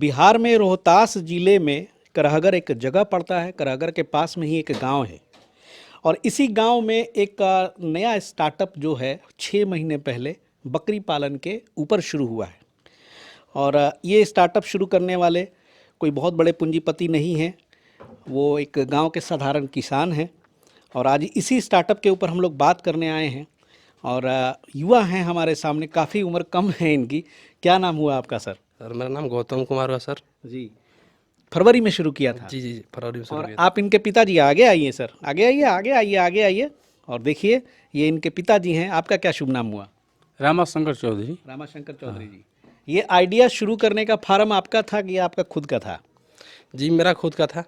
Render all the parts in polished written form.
बिहार में रोहतास जिले में करहगर एक जगह पड़ता है। करहगर के पास में ही एक गांव है और इसी गांव में एक नया स्टार्टअप जो है 6 महीने पहले बकरी पालन के ऊपर शुरू हुआ है। और ये स्टार्टअप शुरू करने वाले कोई बहुत बड़े पूंजीपति नहीं हैं, वो एक गांव के साधारण किसान हैं। और आज इसी स्टार्टअप के ऊपर हम लोग बात करने आए हैं। और युवा हैं हमारे सामने, काफ़ी उम्र कम है इनकी। क्या नाम हुआ आपका सर? सर मेरा नाम गौतम कुमार हुआ सर। जी, फरवरी में शुरू किया था। जी जी फरवरी में शुरू और किया था। आप इनके पिताजी, आगे आइए सर, आगे आइए, आगे आइए, आगे आइए। और देखिए ये इनके पिताजी हैं। आपका क्या शुभ नाम हुआ? रामाशंकर चौधरी। रामाशंकर चौधरी जी। ये आइडिया शुरू करने का फार्म आपका था कि आपका खुद का था? जी मेरा खुद का था।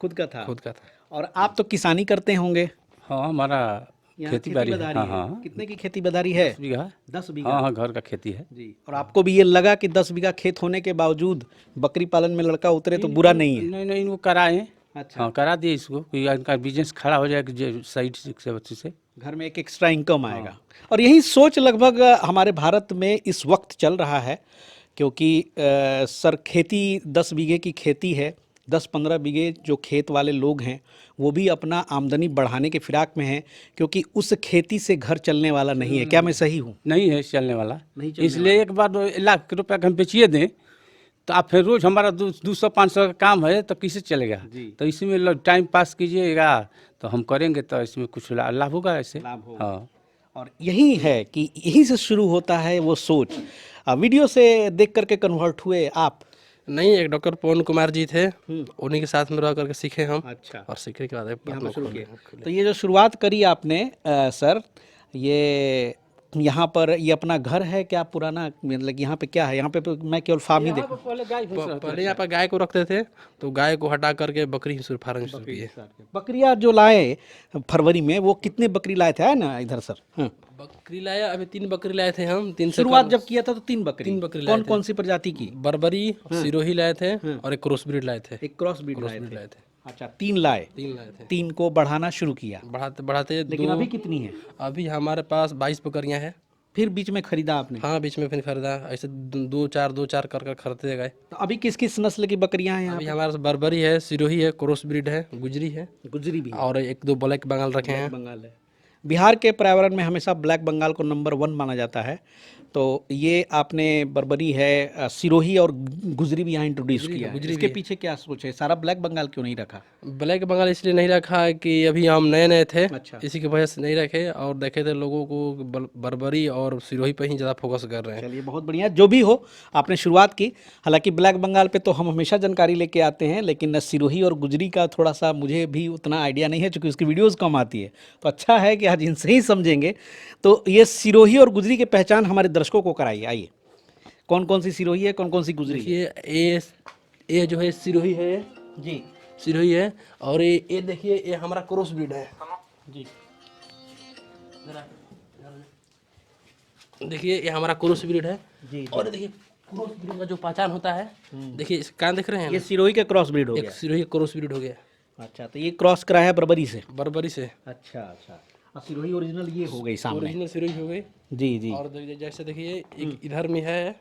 खुद का था। खुद का था। और आप तो किसानी करते होंगे? हाँ, हमारा यहाँ खेती बाड़ी है। बधारी हाँ है। हाँ, कितने की खेती बधारी है? 10 बीघा। 10 बीघा। हाँ हाँ, घर का खेती है। जी। और आपको भी ये लगा कि 10 बीघा खेत होने के बावजूद बकरी पालन में लड़का उतरे तो बुरा नहीं है? नहीं नहीं, इनको कराए। अच्छा। हाँ, करा दिए इसको, कोई इनका बिजनेस खड़ा हो जाएगा साइड से बच्चे से। घर में एक एक्स्ट्रा इनकम आएगा। और यही सोच लगभग हमारे भारत में इस वक्त चल रहा है, क्योंकि सर खेती 10 बीघे की खेती है। 10-15 बीघे जो खेत वाले लोग हैं वो भी अपना आमदनी बढ़ाने के फिराक में हैं, क्योंकि उस खेती से घर चलने वाला नहीं है। क्या मैं सही हूँ? नहीं है चलने वाला, नहीं चलने इसलिए एक बार 1,00,000 रुपया हम बेचिए दें तो आप फिर रोज हमारा 200-500 का काम है तो किसे चलेगा? जी। तो इसमें टाइम पास कीजिएगा तो हम करेंगे, तो इसमें कुछ लाभ होगा ऐसे। लाभ होगा। हाँ, और यही है कि यहीं से शुरू होता है वो सोच। वीडियो से देख करके कन्वर्ट हुए आप? नहीं, एक डॉक्टर पवन कुमार जी थे, उन्हीं के साथ में रह करके सीखे हम। अच्छा। और सीखने के बाद यहाँ अपना पर शुरू खोले। किया। तो ये जो शुरुआत करी आपने सर, ये यहाँ पर ये अपना घर है क्या पुराना? मतलब यहाँ पे क्या है? यहाँ पे तो मैं केवल फार्म ही देखूँ। पहले यहाँ पर गाय को रखते थे, तो गाय को हटा करके बकरी शुरू फार्म शुरू किए। बकरियाँ जो लाए फरवरी में, वो कितने बकरी लाए थे? है ना इधर सर? हाँ। बकरी लाया, अभी 3 बकरी लाए थे हम। 3 से शुरुआत जब किया था तो 3 बकरी। 3 बकरी लाए कौन कौन सी प्रजाति की? बर्बरी, सिरोही लाए थे और एक क्रॉस ब्रीड लाए थे। एक क्रॉस ब्रीड लाए ब्रीड थे। लाए थे। अच्छा, 3 लाए। 3 लाए थे। 3 को बढ़ाना शुरू किया। बढ़ाते बढ़ाते लेकिन अभी कितनी है? अभी हमारे पास 22 बकरियां हैं। फिर बीच में खरीदा आपने? हाँ, बीच में फिर खरीदा, ऐसे 2-4 कर कर खरीदते गए। तो अभी किस किस नस्ल की बकरियां हैं यहाँ अभी हमारे पास बर्बरी है, सिरोही है, क्रॉस ब्रीड है, गुजरी है पे? गुजरी भी है। और 1-2 ब्लैक बंगाल रखे हैं। बंगाल है। बिहार के पर्यावरण में हमेशा ब्लैक बंगाल को नंबर 1 माना जाता है। तो ये आपने बर्बरी है, सिरोही और गुजरी भी यहाँ इंट्रोड्यूस किया है। इसके पीछे क्या सोच है? सारा ब्लैक बंगाल क्यों नहीं रखा? ब्लैक बंगाल इसलिए नहीं रखा है कि अभी हम नए नए थे। अच्छा। इसी की वजह से नहीं रखे, और देखे थे लोगों को बर्बरी और सिरोही पे ही ज़्यादा फोकस कर रहे हैं। चलिए, बहुत बढ़िया। जो भी हो, आपने शुरुआत की। हालांकि ब्लैक बंगाल पे तो हम हमेशा जानकारी लेके आते हैं, लेकिन सिरोही और गुजरी का थोड़ा सा मुझे भी उतना आइडिया नहीं है, क्योंकि उसकी वीडियोस कम आती है। तो अच्छा है कि आज इनसे ही समझेंगे। तो ये सिरोही और गुजरी की पहचान हमारे दर्शकों को कराइए। आइए, कौन कौन सी सिरोही है, कौन कौन सी गुजरी है? देखिए, ये जो है सिरोही है जी सिरोही है। और ये देखिए, ये हमारा क्रॉस ब्रीड है। जी। देखिए, ये हमारा क्रॉस ब्रीड है। जी। और देखिए क्रॉस ब्रीड का जो पहचान होता है, देखिए इसका कान देख रहे हैं ये ना? सिरोही का क्रॉस ब्रीड हो एक गया। सिरोही क्रॉस ब्रीड हो गया। अच्छा, तो ये क्रॉस कराया है बर्बरी से? बर्बरी से। अच्छा अच्छा। और सिरोही ओरिजिनल ये हो गई सामने। ओरिजिनल सिरोही हो गई। जी जी। और जैसे देखिए, एक इधर में है,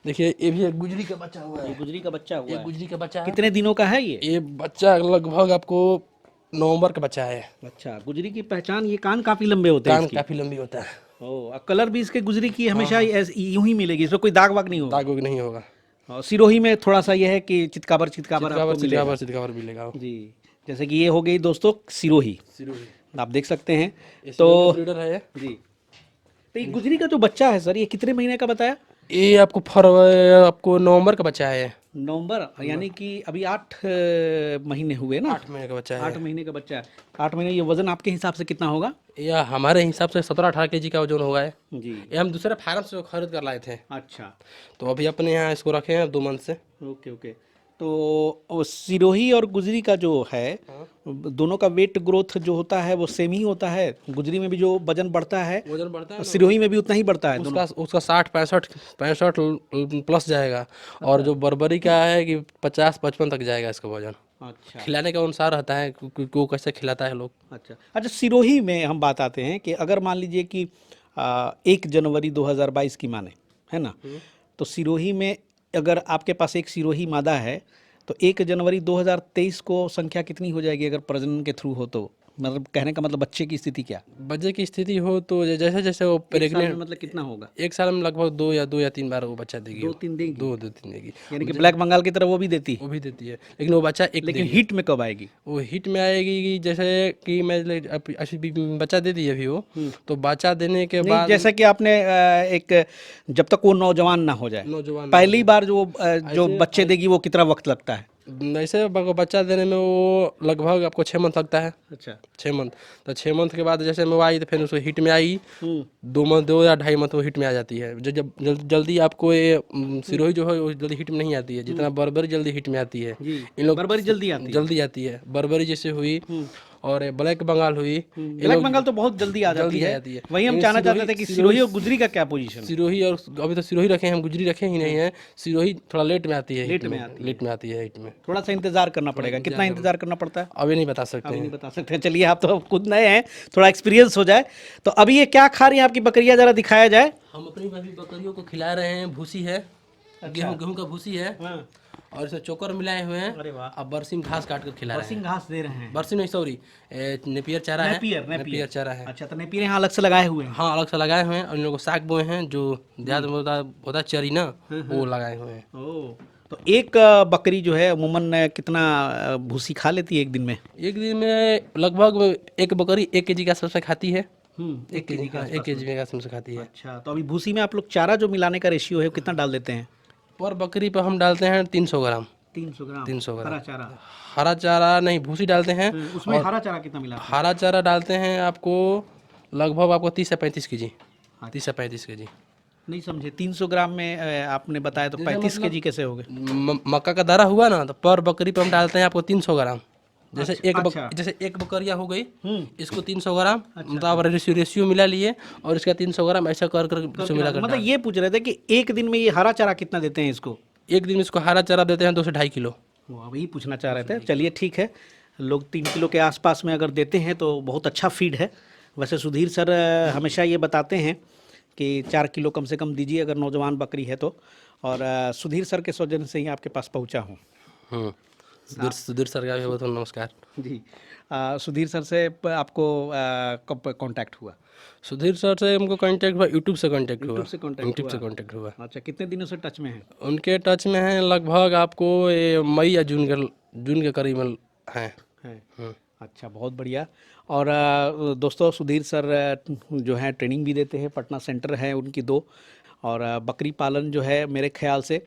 देखिए ये भी एक गुजरी का बच्चा हुआ ये है। गुजरी का बच्चा हुआ ये है। गुजरी का बच्चा है। कितने दिनों का है ये? ये बच्चा लगभग आपको नवंबर का बच्चा है। अच्छा, गुजरी की पहचान, ये कान काफी लंबे होते हैं कान इसकी। काफी लंबी होता है। ओ, कलर भी इसके गुजरी की हमेशा यूं ही मिलेगी, इसमें कोई दाग वाग नहीं होगा? दाग वाग नहीं होगा। और सिरोही में थोड़ा सा यह है कि चितकाबर चितकाबर आपको मिलेगा। चितकाबर मिलेगा। जी। जैसे कि ये हो गई दोस्तों सिरोही, सिरोही आप देख सकते हैं। ये तो सिरोही का ब्रीडर है। जी। तो ये गुजरी का जो बच्चा है सर, ये कितने महीने का बताया? ये आपको नवंबर का बच्चा है। नवंबर, यानी कि अभी 8 महीने हुए ना? 8 महीने का बच्चा है। 8 महीने का बच्चा है। 8 महीने। ये वजन आपके हिसाब से कितना होगा? या हमारे हिसाब से 17-18 केजी का वजन होगा। जी। ये हम दूसरे फार्म से खरीद कर लाए थे, अच्छा। तो अभी अपने यहाँ इसको रखे हैं 2 मंथ से। Okay okay. तो सिरोही और गुजरी का जो है, दोनों का वेट ग्रोथ जो होता है वो सेम ही होता है? गुजरी में भी जो वजन बढ़ता है, वजन बढ़ता है, सिरोही में भी उतना ही बढ़ता है? उसका 60-65 प्लस जाएगा। और जो बर्बरी का है कि 50-55 तक जाएगा इसका वजन। अच्छा खिलाने के अनुसार रहता है कि वो कैसे खिलाता है लोग। अच्छा अच्छा। सिरोही में हम बात आते हैं कि अगर मान लीजिए कि 1 जनवरी 2022 की माने, है ना, तो सिरोही में अगर आपके पास एक सिरोही मादा है तो 1 जनवरी 2023 को संख्या कितनी हो जाएगी अगर प्रजनन के थ्रू हो तो? मतलब कहने का मतलब बच्चे की स्थिति क्या? बच्चे की स्थिति हो तो जैसे जैसे वो एक साल में प्रेग्नेंट, मतलब कितना होगा? एक साल में लगभग दो या तीन बार वो बच्चा देगी। 2-3 देगी? दो दो तीन देगी, यानी कि ब्लैक बंगाल की तरह वो भी देती है, वो भी देती है, लेकिन वो बच्चा एक लेकिन देगी। हिट में कब आएगी? वो हिट में आएगी कि जैसे कि मैं अभी बच्चा दे दी अभी वो, तो बच्चा देने के नहीं, बाद जैसा कि आपने एक जब तक वो नौजवान ना हो जाए, नौजवान पहली बार जो बच्चे देगी वो कितना वक्त लगता है? ऐसे बच्चा देने में वो लगभग आपको 6 मंथ लगता है। अच्छा। 6 मंथ, तो 6 मंथ के बाद जैसे में वो आई तो फिर उसको हिट में आई, हम्म। 2 या 2.5 मंथ वो हिट में आ जाती है। जब जल्दी आपको ये सिरोही जो है वो जल्दी हिट में नहीं आती है, जितना बर्बरी जल्दी हिट में आती है। जी, इन लोग बर्बरी जल्दी आती है। जल्दी आती है, बर्बरी जैसे हुई और ये ब्लैक बंगाल हुई, ये ब्लैक लोग बंगाल तो बहुत जल्दी आ जाती जल्दी आ है। जाती है। वही हम लेकिन जानना चाहते थे कि सिरोही और गुजरी का क्या पोजीशन है? सिरोही और अभी तो सिरोही रखे हैं हम, गुजरी रखे ही नहीं है। सिरोही थोड़ा लेट में आती है, लेट में आती है। लेट में आती है हिट में। थोड़ा सा इंतजार करना पड़ेगा। कितना इंतजार करना पड़ता है अभी नहीं बता सकते अभी हैं। नहीं बता सकते हैं। चलिए, आप तो खुद नए हैं, थोड़ा एक्सपीरियंस हो जाए। तो अभी ये क्या खा रही है आपकी बकरियां, जरा दिखाया जाए। हम अपनी अभी बकरियों को खिला रहे हैं, भूसी है, गेहूं का भूसी है, और इसमें चोकर मिलाए हुए हैं। अरे वाह। अब बरसीम घास काट कर खिला रहे हैं। बरसिंग घास दे रहे हैं। बरसीम नहीं, सॉरी, नेपियर चारा है। नेपियर चारा है। अच्छा, तो नेपियर यहाँ अलग से लगाए हुए हैं। हाँ, अलग से लगाए हुए हैं। और इन लोगों को साग बोए हैं, जो देहात में होता है चरी ना, वो लगाए हुए हैं। ओह, तो एक बकरी जो है अमूमन कितना भूसी खा लेती है एक दिन में? एक दिन में लगभग एक बकरी 1 kg के आसपास से खाती है। 1 kg का। 1 kg के आसपास से खाती है। अच्छा, तो अभी भूसी में आप लोग चारा जो मिलाने का रेशियो है वो कितना डाल देते हैं? पर बकरी पर हम डालते हैं 300 ग्राम। 300 ग्राम 300 ग्राम हरा चारा। हरा चारा नहीं, भूसी डालते हैं। उसमें हरा चारा कितना मिला? हरा चारा डालते हैं आपको लगभग आपको 30 से 35 kg। 30 से 35 kg। नहीं समझे, 300 ग्राम में आपने बताया तो 35 kg कैसे हो गए? मक्का का दाना हुआ ना, तो पर बकरी पर हम डालते हैं आपको 300 ग्राम। जैसे अच्छा। जैसे एक बकरिया हो गई, इसको 300 ग्राम, मतलब रेशियो मिला लिए और इसका 300 ग्राम ऐसा कर कर इसको मिला कर मतलब ये पूछ रहे थे कि एक दिन में ये हरा चारा कितना देते हैं इसको? एक दिन में इसको हरा चारा देते हैं 2 से 2.5 किलो। वो वही पूछना चाह रहे थे। चलिए ठीक है, लोग 3 किलो के आसपास में अगर देते हैं तो बहुत अच्छा फीड है। वैसे सुधीर सर हमेशा ये बताते हैं कि 4 किलो कम से कम दीजिए अगर नौजवान बकरी है तो। और सुधीर सर के सौजन्य से ही आपके पास पहुंचा हूँ। सुधीर सर का भी बहुत नमस्कार जी। सुधीर सर से आपको कब कांटेक्ट हुआ? सुधीर सर से हमको कांटेक्ट हुआ, यूट्यूब से कांटेक्ट हुआ। यूट्यूब से कांटेक्ट हुआ। अच्छा, कितने दिनों से टच में हैं? उनके टच में हैं लगभग आपको ये मई या जून के करीब में हैं। अच्छा, बहुत बढ़िया। और दोस्तों, सुधीर सर जो हैं ट्रेनिंग भी देते हैं, पटना सेंटर है उनकी 2। और बकरी पालन जो है मेरे ख्याल से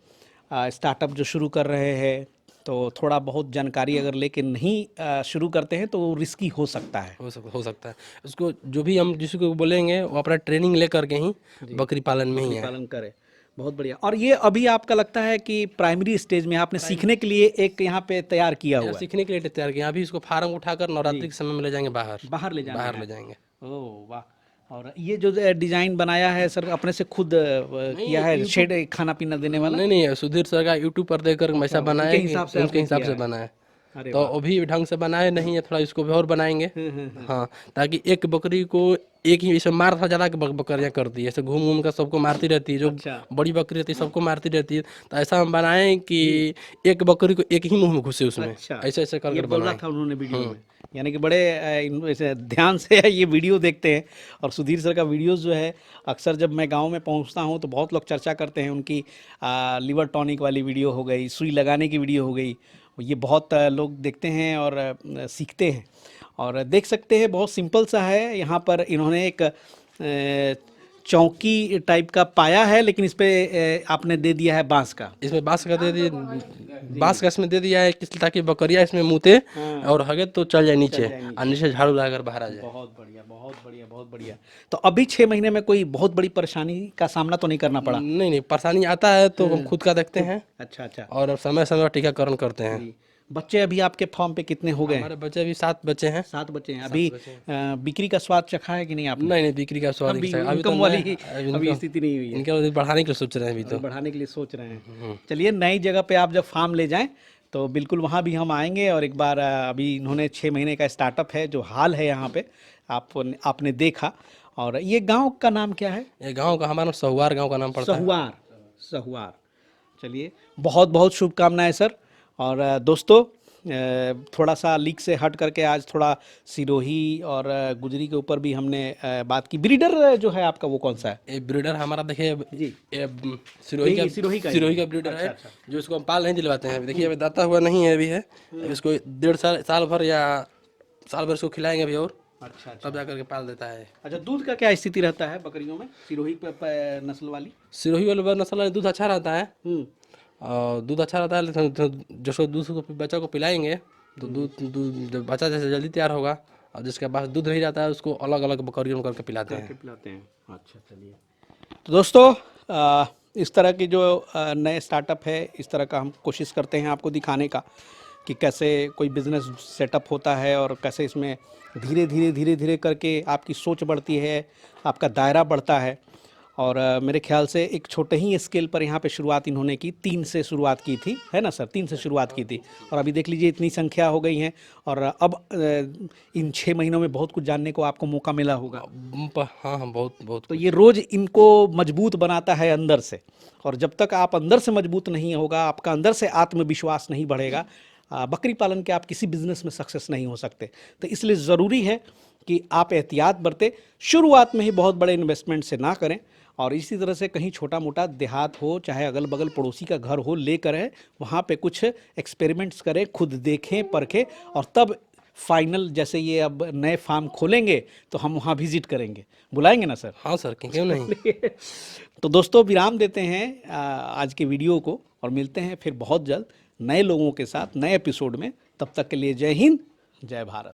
स्टार्टअप जो शुरू कर रहे हैं तो थोड़ा बहुत जानकारी अगर लेके नहीं शुरू करते हैं तो वो रिस्की हो सकता है। हो सकता है। उसको जो भी हम जिसको बोलेंगे वो अपना ट्रेनिंग ले करके ही बकरी पालन में ही है। पालन करे। बहुत बढ़िया। और ये अभी आपका लगता है कि प्राइमरी स्टेज में आपने सीखने के लिए एक यहाँ पे तैयार किया हुआ है? सीखने के लिए तैयार किया। अभी इसको फार्म उठाकर नवरात्रि के समय में ले जाएंगे बाहर ले जाएंगे। ओह वाह। और ये जो डिजाइन बनाया है सर, अपने से खुद किया है? शेड खाना पीना देने वाला? नहीं, सुधीर सर का यूट्यूब पर देखकर वैसा बनाया, उनके हिसाब से बनाया। तो अभी ढंग से बनाए नहीं है, थोड़ा इसको भी और बनाएंगे। हाँ, ताकि एक बकरी को एक ही ऐसे मार था ज़्यादा बकरियाँ करती है, ऐसे घूम घूम कर सबको मारती रहती है। जो बड़ी बकरी रहती है सबको मारती रहती है, तो ऐसा हम बनाएं कि एक बकरी को एक ही मुंह में घुसे उसमें। ऐसे ऐसे करके बोला था उन्होंने वीडियो में। यानी कि बड़े ऐसे ध्यान से ये वीडियो देखते हैं। और सुधीर सर का वीडियोस जो है अक्सर जब मैं गांव में पहुंचता हूं तो बहुत लोग चर्चा करते हैं उनकी। लिवर टॉनिक वाली वीडियो हो गई, सुई लगाने की वीडियो हो गई, ये बहुत लोग देखते हैं और सीखते हैं। और देख सकते हैं बहुत सिंपल सा है। यहाँ पर इन्होंने एक चौकी टाइप का पाया है, लेकिन इस पे आपने दे दिया है बांस का। इसमें बांस का दे दिया, बांस का इसमें दे दिया है ताकि बकरियां इसमें मुते और हगे तो चल जाए नीचे, और नीचे झाड़ू लगाकर बाहर आ जाए। बहुत बढ़िया, बहुत बढ़िया, बहुत बढ़िया। तो अभी 6 महीने में कोई बहुत बड़ी परेशानी का सामना तो नहीं करना पड़ा? नहीं, परेशानी आता है तो हम खुद का देखते हैं। अच्छा। और समय समय पर टीकाकरण करते हैं। बच्चे अभी आपके फार्म पे कितने हो गए? हमारे बच्चे अभी 7 बच्चे हैं। 7 बच्चे हैं। अभी बिक्री का स्वाद चखा है कि नहीं आपने? नहीं, बिक्री का स्वाद अभी स्थिति नहीं हुई है। इनका बढ़ाने के लिए सोच रहे हैं। अभी तो बढ़ाने के लिए सोच रहे हैं। चलिए, नई जगह पे आप जब फार्म ले जाएं तो बिल्कुल वहाँ भी हम आएंगे और एक बार अभी इन्होंने 6 महीने का स्टार्टअप है, जो हाल है यहाँ पे आपने देखा। और ये गाँव का नाम क्या है? ये गाँव का हमारा सहुआर गाँव का नाम पड़ता है। सहुआर। चलिए, बहुत बहुत शुभकामनाएं सर। और दोस्तों, थोड़ा सा लीक से हट करके आज थोड़ा सिरोही और गुजरी के ऊपर भी हमने बात की। ब्रीडर जो है आपका वो कौन सा है? ये ब्रीडर हमारा देखिए जी, सिरोही यही सिरोही का ही सिरोही का ब्रीडर है, अच्छा। जो इसको हम पाल नहीं दिलवाते हैं। अभी देखिए अभी दाता हुआ नहीं है, अभी है। अभी इसको 1.5 साल भर या साल भर इसको खिलाएंगे अभी और अच्छा तब जाकर के पाल देता है। अच्छा, दूध का क्या स्थिति रहता है बकरियों में, सिरोही नस्ल वाली? सिरोही वाले नस्ल वाले दूध अच्छा रहता है, और दूध अच्छा रहता है, लेकिन जो दूध को बच्चा को पिलाएंगे तो दूध जब बच्चा जैसे जल्दी तैयार होगा, और जिसके पास दूध नहीं रहता है उसको अलग अलग बकरियों में करके पिलाते हैं। अच्छा, चलिए। तो दोस्तों, इस तरह की जो नए स्टार्टअप है, इस तरह का हम कोशिश करते हैं आपको दिखाने का कि कैसे कोई बिज़नेस सेटअप होता है और कैसे इसमें धीरे धीरे करके आपकी सोच बढ़ती है, आपका दायरा बढ़ता है। और मेरे ख्याल से एक छोटे ही स्केल पर यहाँ पे शुरुआत इन्होंने की, 3 से शुरुआत की थी, है ना सर? 3 से शुरुआत की थी, और अभी देख लीजिए इतनी संख्या हो गई है। और अब इन 6 महीनों में बहुत कुछ जानने को आपको मौका मिला होगा। हाँ हाँ, बहुत बहुत। तो ये रोज़ इनको मजबूत बनाता है अंदर से, और जब तक आप अंदर से मजबूत नहीं होगा, आपका अंदर से आत्मविश्वास नहीं बढ़ेगा, बकरी पालन के आप किसी बिजनेस में सक्सेस नहीं हो सकते। तो इसलिए ज़रूरी है कि आप एहतियात बरतें, शुरुआत में ही बहुत बड़े इन्वेस्टमेंट से ना करें। और इसी तरह से कहीं छोटा मोटा देहात हो, चाहे अगल बगल पड़ोसी का घर हो, लेकर है वहाँ पे कुछ एक्सपेरिमेंट्स करें, खुद देखें परखें, और तब फाइनल, जैसे ये अब नए फार्म खोलेंगे तो हम वहाँ विजिट करेंगे, बुलाएंगे ना सर? हाँ सर, क्यों नहीं। तो दोस्तों, विराम देते हैं आज के वीडियो को, और मिलते हैं फिर बहुत जल्द नए लोगों के साथ नए एपिसोड में। तब तक के लिए जय हिंद, जय भारत।